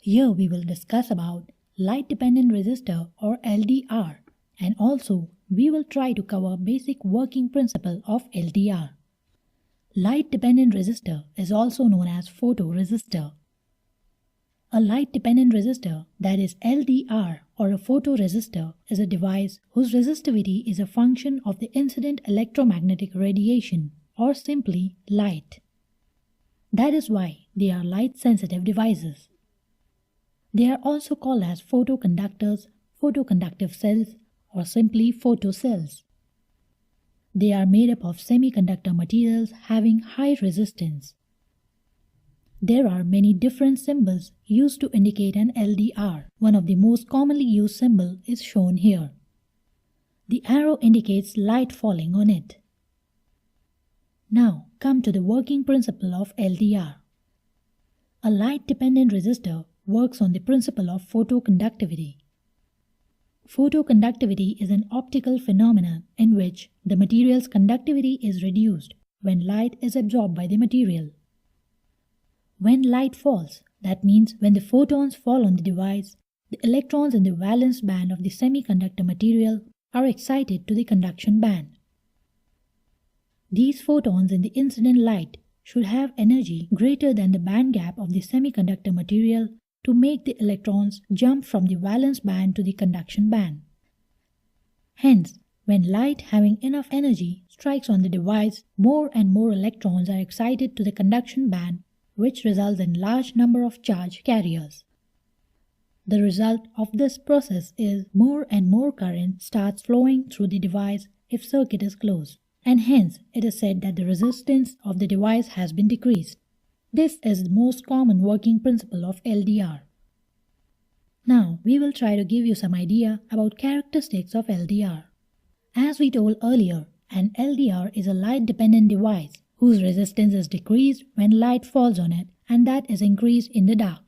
Here we will discuss about light-dependent resistor or LDR, and also we will try to cover basic working principle of LDR. Light-dependent resistor is also known as photoresistor. A light-dependent resistor, that is LDR or a photoresistor, is a device whose resistivity is a function of the incident electromagnetic radiation, or simply light. That is why they are light-sensitive devices. They are also called as photoconductors, photoconductive cells, or simply photocells. They are made up of semiconductor materials having high resistance. There are many different symbols used to indicate an LDR. One of the most commonly used symbols is shown here. The arrow indicates light falling on it. Now come to the working principle of LDR. A light-dependent resistor works on the principle of photoconductivity. Photoconductivity is an optical phenomenon in which the material's conductivity is reduced when light is absorbed by the material. When light falls, that means when the photons fall on the device, the electrons in the valence band of the semiconductor material are excited to the conduction band. These photons in the incident light should have energy greater than the band gap of the semiconductor material to make the electrons jump from the valence band to the conduction band. Hence, when light having enough energy strikes on the device, more and more electrons are excited to the conduction band, which results in large number of charge carriers. The result of this process is more and more current starts flowing through the device if circuit is closed, and hence it is said that the resistance of the device has been decreased. This is the most common working principle of LDR. Now we will try to give you some idea about characteristics of LDR. As we told earlier, an LDR is a light-dependent device whose resistance is decreased when light falls on it, and that is increased in the dark.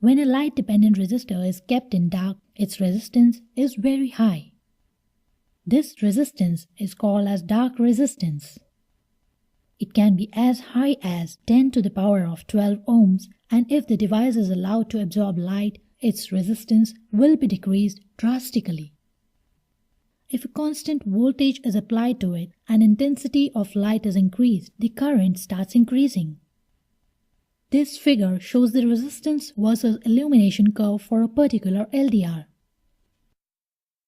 When a light-dependent resistor is kept in dark, its resistance is very high. This resistance is called as dark resistance. It can be as high as 10 to the power of 12 ohms, and if the device is allowed to absorb light, its resistance will be decreased drastically. If a constant voltage is applied to it and intensity of light is increased, the current starts increasing. This figure shows the resistance versus illumination curve for a particular LDR.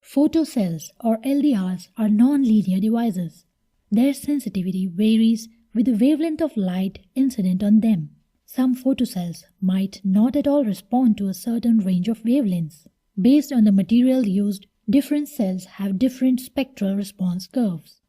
Photocells or LDRs are non-linear devices. Their sensitivity varies with the wavelength of light incident on them. Some photocells might not at all respond to a certain range of wavelengths. Based on the material used, different cells have different spectral response curves.